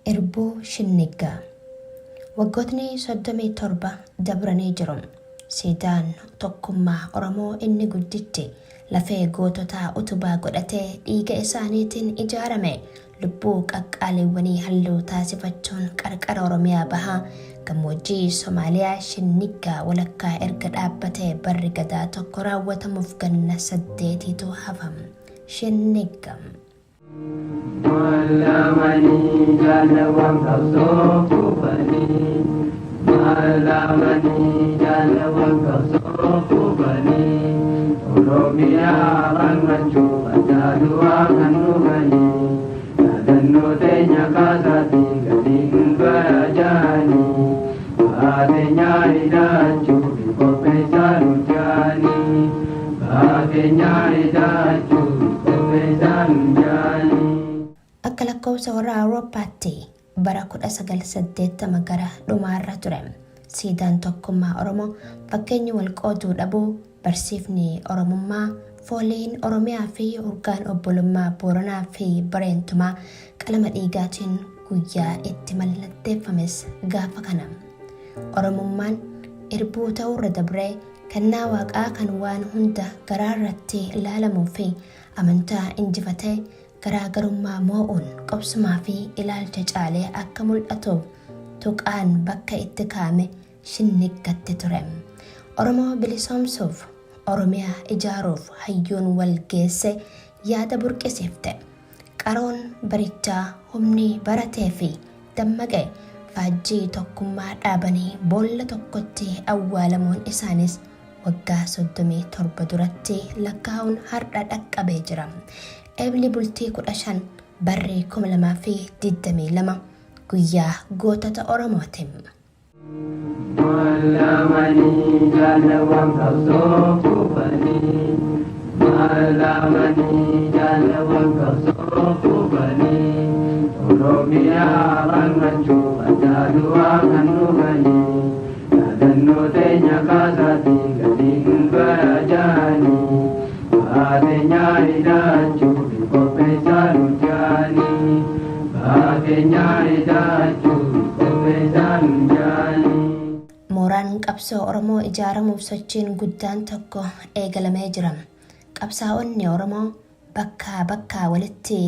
Irbuu Shinnigaa. Waggootni 37 dabranii jiru. Siidaan tokkummaa Oromoo inni guddichi lafee goototaa utubaa godhatee dhiiga isaaniitiin ijaarame lubbuu qaqqaaliiwwanii halluu taasifachuun qarqara Oromiyaa bahaa gammoojjii Somaaliyaa Shinnigaa walakkaa erga dhaabbatee barri gadaa tokko raawwatamuuf ganna 8tu hafam. Shinnigaa. Malamani jalawam kasofu bani Malamani jalawam kasofu bani Oromia bangachu adadua kanugani Nadanno tenya kasati gadin barajani Baatenya idachu bikopesa nujani Baatenya idachu bikopesa nujani. Akka lakkoofsa warra Awuroopaatti bara 1980 gara dhumaarra ture. Siidaan tokkummaa Oromoo fakkeenyi walqooduu dhabuu barsiifni Oromummaa fooliin Oromiyaa fi urgaan obbolummaa Booranaa fi Bareentumaa qalama dhiigaatiin guyyaa itti mallatteeffames gaafa kana. Oromummaan irbuu ta'uurra dabree kennaa waaqaa kan waan hunda garaarratti ilaalamuu fi amantaa injifatee garaagarummaa moo'uun qobsumaa fi ilaalcha caalee akka mul'atuuf tuqaan bakka itti kaa'ame Shinnigaatti ture. Oromoo bilisoomsuuf Oromiyaa ijaaruuf hayyuun wal geesse yaada burqisiifte. Qaroon barichaa humni baratee fi dammaqe faajjii tokkummaa dhaabanii boolla tokkotti awwaalamuun isaanis waggaa 37 duratti lakkaa'uun har'a dhaqqabee jira. Ebli bultii 15 barri 2022 guyyaa gootota Oromooti. Malamani jalawam kasofu bani Malamani jalawam kasofu bani Oromia bangachu adadua kanugani Nadanno tenya kasati gadin barajani Baatenya idachu bikopesa nujani Baatenya idachu bikopesa nujani. Mooraan qabsoo Oromoo ijaaramuuf sochiin guddaan tokko eegalamee jira. Qabsaa'onni Oromoo bakkaa bakkaa walitti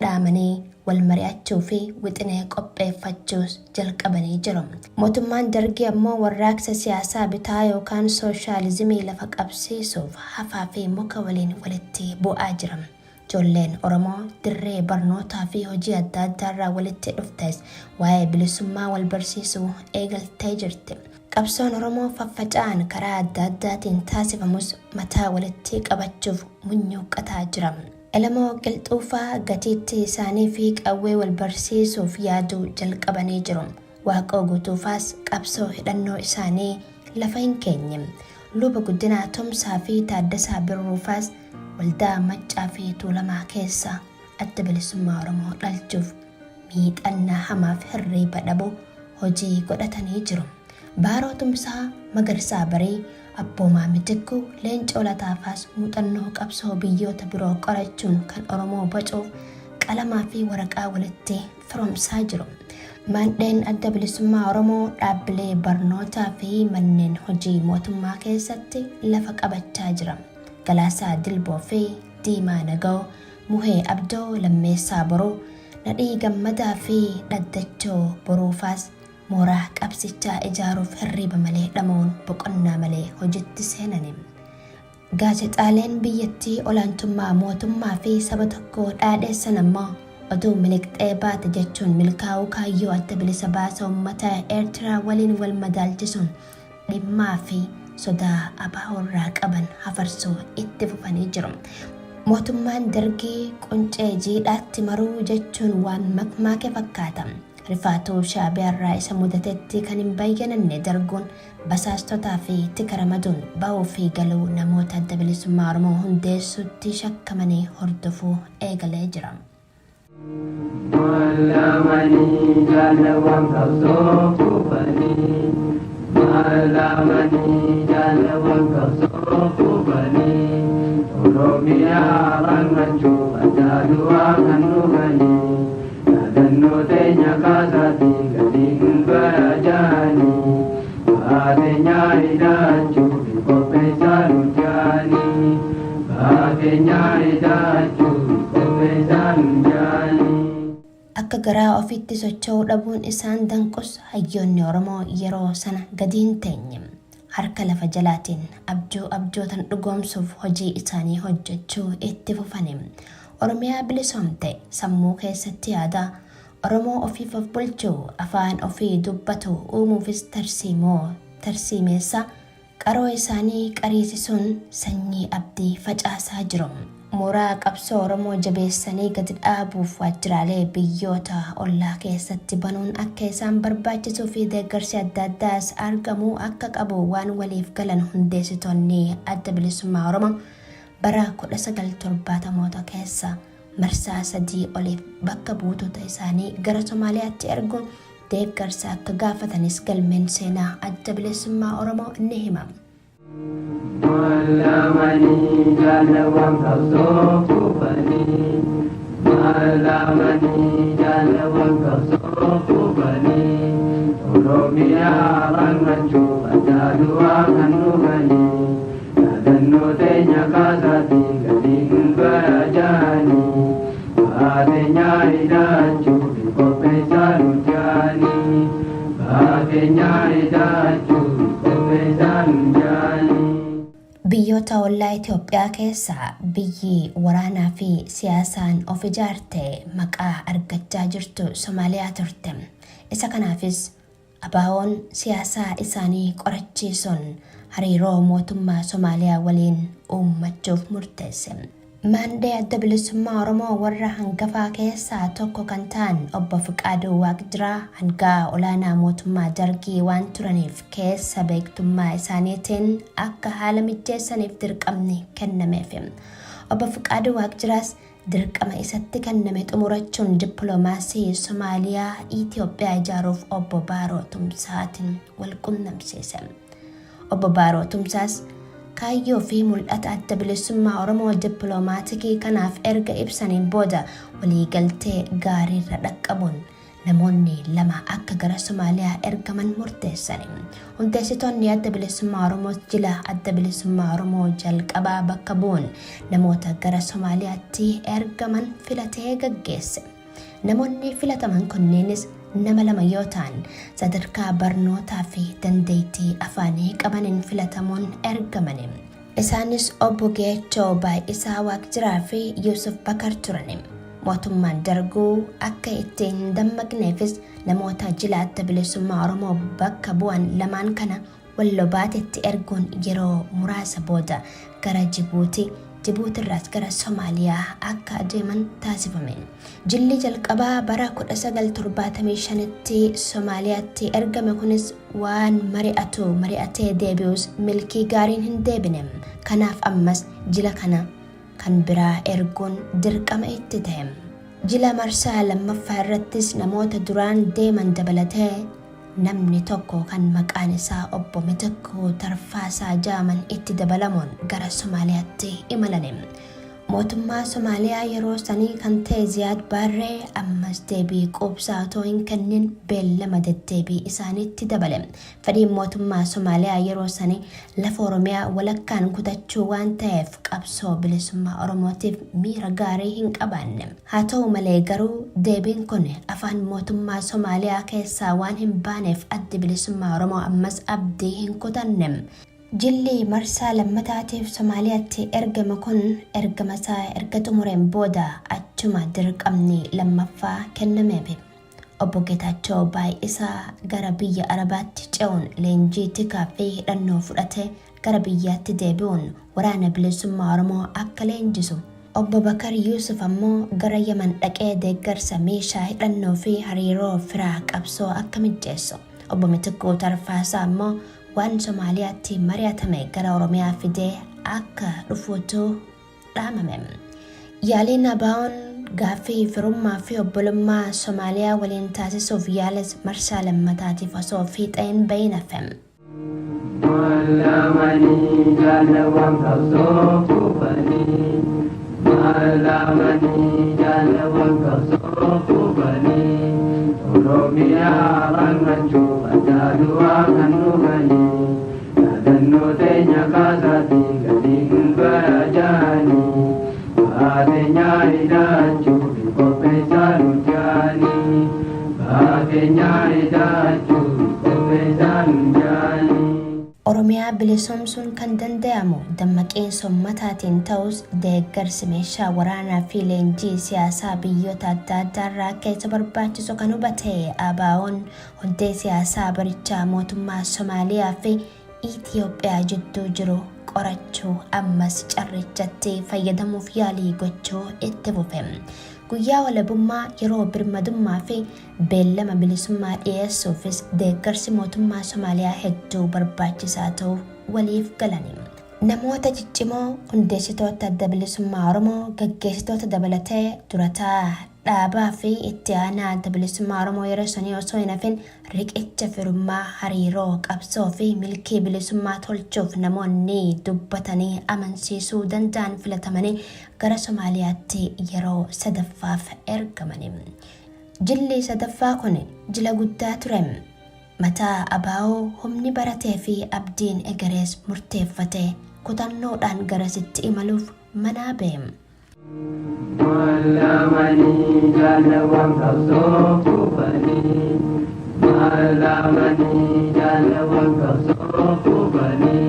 dhaamanii wal mari'achuu fi wixinee qopheeffachuus jalqabanii jiru. Mootummaan Dargii ammoo warraaqsa siyaasaa bitaa yookaan sooshaalizimii lafa qabsiisuuf hafaa fi muka waliin walitti bu'aa jira. Ijoolleen Oromoo dirree barnootaa fi hojii adda addaarraa walitti dhuftes waa'ee bilisummaa wal barsiisuu eegaltee jirti. Qabsoon Oromoo faffaca'an karaa adda addaatiin taasifamus mataa walitti qabachuuf munyuuqqataa jira. Elamoo qilxuufaa gatiitti isaanii fi qawwee wal barsiisuuf yaaduu jalqabanii jiru. Waaqoo guutuufaas qabsoo hidhannoo isaanii lafa hin keenye. Luba Guddinaa Tumsaa fi Taaddasaa Birruufaas waldaa Maccaa fi Tuulamaa keessa adda bilisummaa Oromoo dhalchuuf miidhannaa hamaaf hirriiba dhabuu hojii godhatanii jiru. Baaroo Tumsaa Magarsaa Barii Abboomaa Mitikuu Leencoo Lataafaas muuxannoo qabsoo biyyoota biroo qorachuun kan Oromoo bocuuf qalamaa fi waraqaa walitti firoomsaa jiru. Maandheen adda bilisummaa Oromoo dhaabbilee barnootaa fi manneen hojii mootummaa keessatti lafa qabachaa jira. Galaasaa Dilboo fi Diimaa Nagoo, Muhee Abdoo Lammeessaa Boruu, Nadhii Gammadaa fi Dhaddachoo Boruufaas mooraa qabsichaa ijaaruuf hirriiba malee dhamuun boqonnaa malee hojiitti seenani. Gaazexaaleen biyyattii olaantummaa mootummaa fi saba tokkoo dhaadheessan ammoo oduu miliqxee baate jechuun milkaa'uu kaayyoo adda bilisa baasa uummata Eertiraa waliin wal madaalchisuun dhimmaa fi sodaa abaaworraa qaban hafarsuu itti fufanii jiru. Mootummaan Dargii quncee jiidhaatti maruu jechuun waan makmaake fakkaata. Rifaatuu Shaabiyaarraa isa mudatetti kan hin bayyananne darguun basaastotaa fi tika ramaduun ba'uu fi galuu namoota adda bilisummaa Oromoo hundeessuutti shakkamanii hordofuu eegalee jira. Malamani jalawam kasofu bani Malamani jalawam kasofu bani Oromia bangachu adadua kanugani Nadanno tenya akka garaa ofitti socho'uu dhabuun isaan danqus hayyoonni Oromoo yeroo sana gadi hin teenye. Harka lafa jalaatiin abjootan dhugoomsuuf hojii isaanii hojjechuu itti fufani. Oromiyaa bilisoomte sammuu keessatti yaada Oromoo ofiif of bulchuu afaan ofii dubbatu uumuufis tarsiimeessa qaroo isaanii qariisisuun sanyii abdii facaasaa jiru. Mooraa qabsoo Oromoo jabeessanii gadi dhaabuuf waajjiraalee biyyoota ollaa keessatti banuun akka isaan barbaachisuu fi deeggarsi adda addaas argamuu akka qabu waan waliif galan hundeessitoonni adda bilisummaa Oromoo bara 1970moota keessa marsaa 3 oliif bakka buutota isaanii gara Somaaliyaatti erguun deeggarsa akka gaafatanis galmeen seenaa adda bilisummaa Oromoo ni hima. Malamani jalawan kausofu bani Malamani jalawan kausofu bani Oromia bangachu adalua kanu bani Nadanno tenya kasati gadin barajani Baatenya idachu bikopesa nujani Baatenya idachu bikopesa nujani Biyyoota ollaa Itoophiyaa keessaa biyyi waraanaa fi siyaasaan of ijaarte maqaa argachaa jirtu Somaaliyaa turte. Isa kanaafis abaawoon siyaasaa isaanii qorachiisuun hariiroo mootummaa Somaaliyaa waliin uummachuuf murteesse. Maandee adda bilisummaa Oromoo warra hangafaa keessaa tokko kan ta'an obbo Fiqaaduu Waaqjiraa hangaa olaanaa mootummaa Dargii waan turaniif keessa beektummaa isaaniitiin akka haala mijeessaniif dirqamni kennameef. Obbo Fiqaaduu Waaqjiraas dirqama isatti kenname xumurachuun dippiloomaasii Somaaliyaa Itoophiyaa ijaaruuf obbo Baaroo Tumsaatiin wal qunnamsiise. Obbo Baaroo Tumsaas kaayyoo fi mul'ata adda bilisummaa Oromoo dippiloomaatikii kanaaf erga ibsaniin booda waliigaltee gaariirra dhaqqabuun namoonni lama akka gara Somaaliyaa ergaman murteessan. Hundeessitoonni adda bilisummaa Oromoo jila adda bilisummaa Oromoo jalqabaa bakka bu'uun namoota gara Somaaliyaatti ergaman filatee gaggeesse. Namoonni filataman kunneenis nama lama yoo ta'an sadarkaa barnootaa fi dandeettii afaanii qabaniin filatamuun ergaman. Isaanis obbo Geechoo Baay'isaa Waaqjiraa fi Yusuf Bakar turan. Mootummaan Darguu akka ittiin dammaqneefis namoota jila adda bilisummaa Oromoo bakka bu'an lamaan kana wallobaatetti erguun yeroo muraasa booda gara Jibuutirraas gara Somaaliyaa akka adeeman taasifame. Jilli jalqabaa bara 1975tti Somaaliyaatti ergame kunis waan mari'atee deebi'us milkii gaariin hin deebine. Kanaaf ammas jila kana kan biraa erguun dirqama itti ta'e. Jila marsaa lammaffaa irrattis namoota duraan deeman dabalatee namni tokko kan maqaan isaa obbo Mitikuu Tarfaasaa jaaman itti dabalamuun gara Somaaliyaatti imalane. Mootummaa Somaaliyaa yeroo sanii kan ta'e Ziyaad Barree ammas deebii quubsaa otoo hin kennin beellama deddeebii isaaniitti dabale. Fedhiin mootummaa Somaaliyaa yeroo sanii lafa Oromiyaa walakkaan kutachuu waan ta'eef qabsoo bilisummaa Oromootiif miira gaarii hin qabaanne. Haa ta'u malee garuu deebiin kun afaan mootummaa Somaaliyaa keessaa waan hin baaneef addi bilisummaa Oromoo ammas abdii hin kutanne. Jilli marsaa lammataatiif Somaaliyaatti ergame kun ergamasaa erga xumureen booda achuma dirqamni lammaffaa kennameef. Obbo Geetaachoo Baay'isaa gara biyya Arabaatti ce'uun leenjii tikaa fi hidhannoo fudhatee gara biyyaatti deebi'uun waraana bilisummaa Oromoo akka leenjisu. Obbo Bakar Yusuf ammoo gara Yaman dhaqee deeggarsa meeshaa hidhannoo fi hariiroo firaa qabsoo akka mijeessu. Obbo Mitikuu Tarfaasaa ammoo waan Somaaliyaatti mari'atame gara Oromiyaa fidee akka dhufuutu dhaamame. Yaaliin abaawoon gaaffii firummaa fi obbolummaa Somaaliyaa waliin taasisuuf yaales marsaa lammataatiif osoo fiixeen bahin hafe. Malamani jalawan kausofu bani Malamani jalawan kausofu bani Oromia bangachu adalua kanu bani Nadanno tenya kasati gadin barajani Baatenya idachu bikopesa Kopesarujani Bakenya idachu Kopesarujani Oromiyaa bilisoomsuun kan danda'amu dammaqeen sommataatiin ta'us deeggarsi meeshaa waraanaa fi leenjii siyaasaa biyyoota adda addaarraa keessa barbaachisu kan hubate ABO'n hundee siyaasaa barichaa mootummaa Somaaliyaa fi Itoophiyaa jidduu jiru qorachuu ammas carrichatti fayyadamuuf yaalii gochuu itti fufe. Guyyaa walabummaa yeroo birmadummaa fi beellama bilisummaa dhiyeessuufis deeggarsi mootummaa Somaaliyaa hedduu barbaachisaa ta'uu waliif galani. Namoota ciccimoo hundeessitoota adda bilisummaa Oromoo gaggeessitoota dabalatee durataa dhaabaa fi itti aanaa adda bilisummaa Oromoo yeroo sanii osoo hin hafin riqicha firummaa hariiroo qabsoo fi milkii bilisummaa tolchuuf namoonni dubbatanii amansiisuu danda'an filatamanii gara Somaaliyaatti yeroo sadaffaaf ergamani. Jilli sadaffaa kun jila guddaa ture. Mataa ABO humni baratee fi abdiin egerees murteeffate kutannoodhaan garasitti imaluuf manaa ba'e. Malamani jalawan kausofu bani Malamani jalawan kausofu bani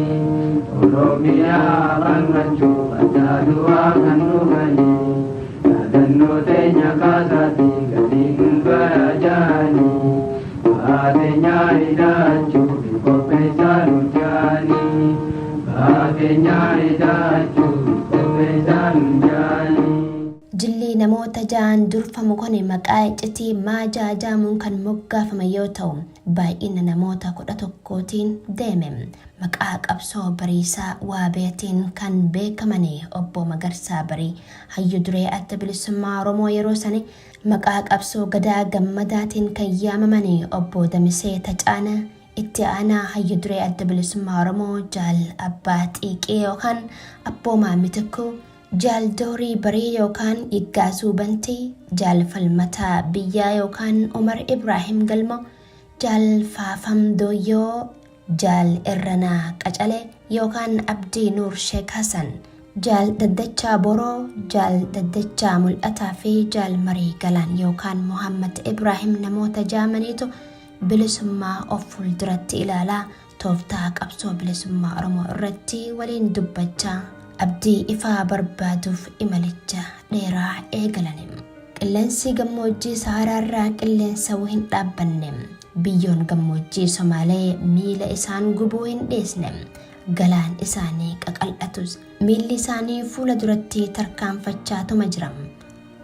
Oromia bangachu Adadua kanu bani Nadanno tenya kasati Gading barajani Batenya idachu Kopesarujani Batenya idachu Kopesarujani Jilli namoota ja'an durfamu kun maqaa iccitii Maajaa jaamuun kan moggaafame yoo ta'u baay'ina namoota 11tiin deeme. Maqaa qabsoo bariisaa waabeetiin kan beekamani obbo Magarsaa Barii hayyu duree adda bilisummaa Oromoo yeroo sani maqaa qabsoo Gadaa Gammadaatiin kan yaamamani obbo Damisee Tacaana itti aanaa hayyu duree adda bilisummaa Oromoo Jaal Abbaa Xiiqee yookaan Abboomaa Mitikuu Jaal Doorii Barii yookaan Iggaasuu Bantii, Jaal Falmataa Biyyaa yookaan Umar Ibrahim Galmo, Jaal Faafam Dooyyoo, Jaal Irranaa Qacalee yookaan Abdii Nuur Sheek Hasan, Jaal Daddachaa Boroo, Jaal Daddachaa Mul'ataa fi Jaal Marii Galaan yookaan Muhammad Ibrahim namoota jaamaniitu bilisummaa of fuulduratti ilaalaa tooftaa qabsoo bilisummaa Oromoo irratti waliin dubbachaa abdii ifaa barbaaduuf imalicha dheeraa eegalani. Qilleensi gammoojjii Sahaaraarraa qilleensa hin dhaabbanne. Biyyoon gammoojjii Somaalee miila isaan gubuu hin dhiisne. Galaan isaanii qaqal'atus miilli isaanii fuula duratti tarkaanfachaatuma jira.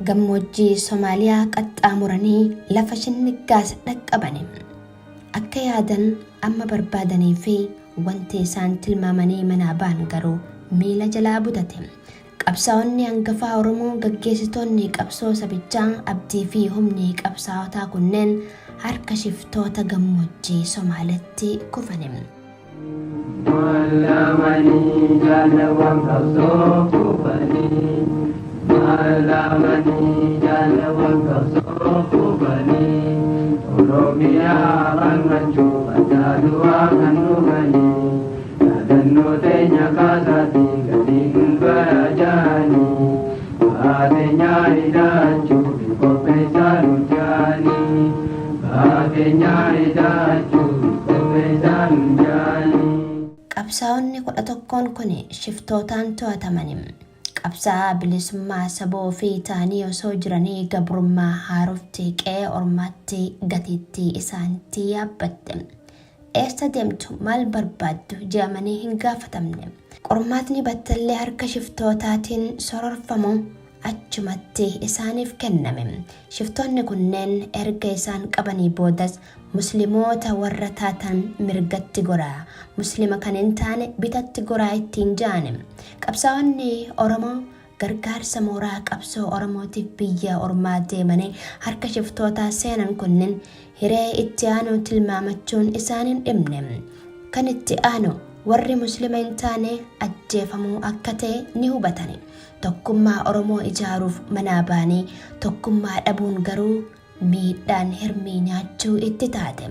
Gammoojjii Somaaliyaa qaxxaamuranii lafa shinniggaas dhaqqabani. Akka yaadan amma barbaadanii fi wanti isaan tilmaamanii manaa ba'an garuu miila jalaa budate. Qabsaa'onni hangafaa Oromoo gaggeessitoonni qabsoo sabichaa abdii fi humni qabsaa'otaa kunneen harka shiftoota gammoojjii Somaalitti kufani. Malamani jalawan kausofu bani Malamani jalawan kausofu bani Oromia bangachu Adadua kanu bani Nadanno tenya kasati Gading barajani Batenya idachu Kopesarujani Batenya idachu Kopesarujani Qabsaa'onni 11 kun shiftootaan to'atamani. Qabsaa'aa bilisummaa saboo fi ta'anii osoo jiranii gabrummaa haaroftii qe'ee ormaatti gatiittii isaanitti yaabbatte. Eessa deemtu maal barbaaddu jedhamanii hin gaafatamne. Qormaatni battallee harka shiftootaatiin sororfamu achumatti isaaniif kenname. Shiftoonni kunneen erga isaan qabanii boodas Musliimoota warra taatan mirgatti goraa, Muslima kan hin taane bitatti goraa ittiin jaane. Qabsaa'onni Oromoo gargaarsa mooraa qabsoo Oromootiif biyya ormaa deemanii harka shiftootaa seenan kunneen hiree itti aanu tilmaamachuun isaan hin dhibne. Kan itti aanu warri Muslima hin taane ajjeefamuu akka ta'e ni hubatani. Tokkummaa Oromoo ijaaruuf manaa baanii tokkummaa dhabuun garuu miidhaan hirmii nyaachuu itti taate.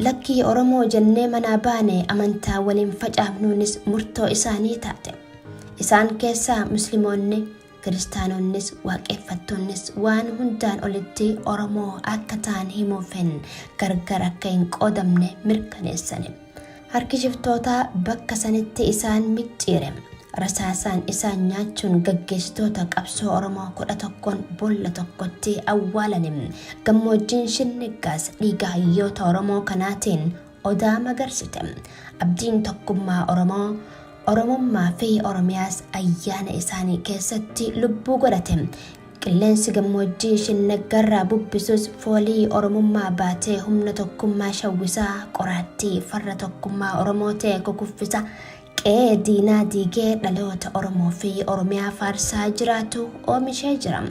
Lakkii Oromoo jennee manaa baane amantaa waliin facaafnuunis murtoo isaanii taate. Isaan keessaa Muslimoonni kiristaanonnis waaqeffattoonnis waan hundaan olitti Oromoo akka ta'an himuufin gargar akka hin qoodamne mirkaneessani. Harki shiftoota bakka sanitti isaan micciire. Rasaasaan isaan nyaachuun gaggeessitoota qabsoo Oromoo 11 boolla tokkotti awwaalani. Gammoojjiin Shinnigaas dhiiga hayyoota Oromoo kanaatiin odaa magarsite. Abdiin tokkummaa Oromoo, Oromummaa fi Oromiyaas ayyaana isaanii keessatti lubbuu godhate. Qilleensi gammoojjii Shinnigarraa bubbisus foolii Oromummaa baatee humna tokkummaa shawwisaa qoraattii farra tokkummaa Oromoo ta'e kukuffisa. Qe'ee diinaa diigee dhaloota Oromoo fi Oromiyaa faarsaa jiraatu oomishee jira.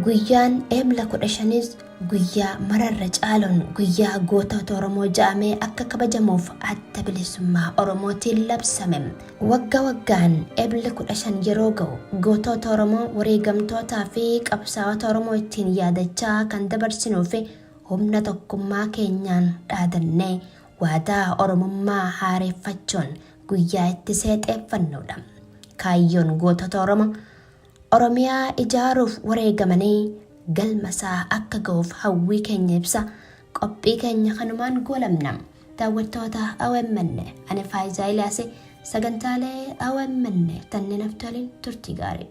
Guyyaan Eebla 15 guyyaa mararra caaluun guyyaa gootota Oromoo jedhamee akka kabajamuuf adda bilisummaa Oromootiin labsame. Waggaa waggaan Eebla 15 yeroo ga'u gootota Oromoo wareegamtootaa fi qabsaa'ota Oromoo ittiin yaadachaa kan dabarsinuu fi humna tokkummaa keenyaan dhaadannee waadaa Oromummaa haareeffachuun guyyaa itti seexeeffannudha. Kaayyoon gootota Oromoo Oromiyaa ijaaruuf wareegamanii galmasaa akka ga'uuf hawwii keenya ibsa. Qophii keenya kanumaan goolabna. Daawwattoota OMN ani Faayizaa Ilaasee sagantaalee OMN tanneen aftaliin turtii gaarii.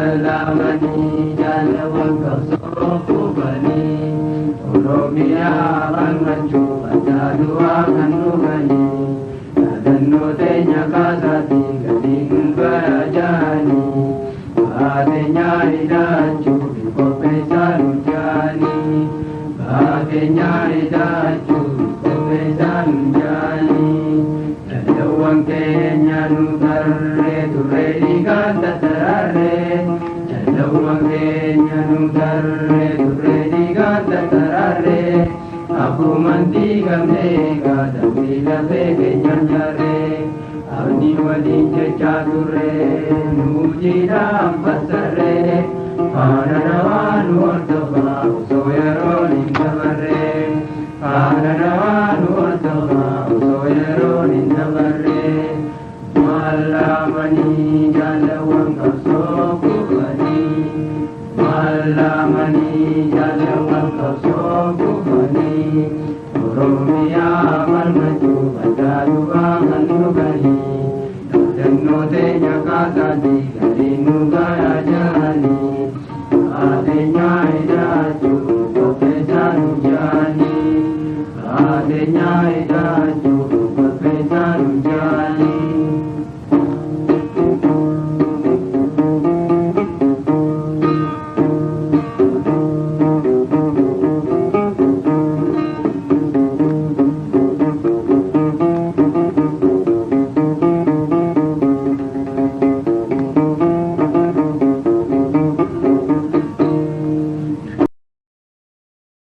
Malamani jalawan kasoku bani Oromia banganju badadua kanugani Nadano tenya kasati gading barajani Batenya idachu bikopesa lujani Batenya idachu bikopesa lujani Jalawan kenya nutarre turre diganta tarare Jalawang kenya nutarre turre diganta tarare Aku mandi gamlega damila kenya nyare Abdi wadi ceca turre nujida ampasare Pananawan urtoba usoyero lindamare Pananawan urtoba usoyero lindamare Malamani jalawang kasoku bani Malamani jalawang kasoku bani Oromia malmaju badadua kanugani Dadano tenya kasadi gadinu gaya jani Adenya idati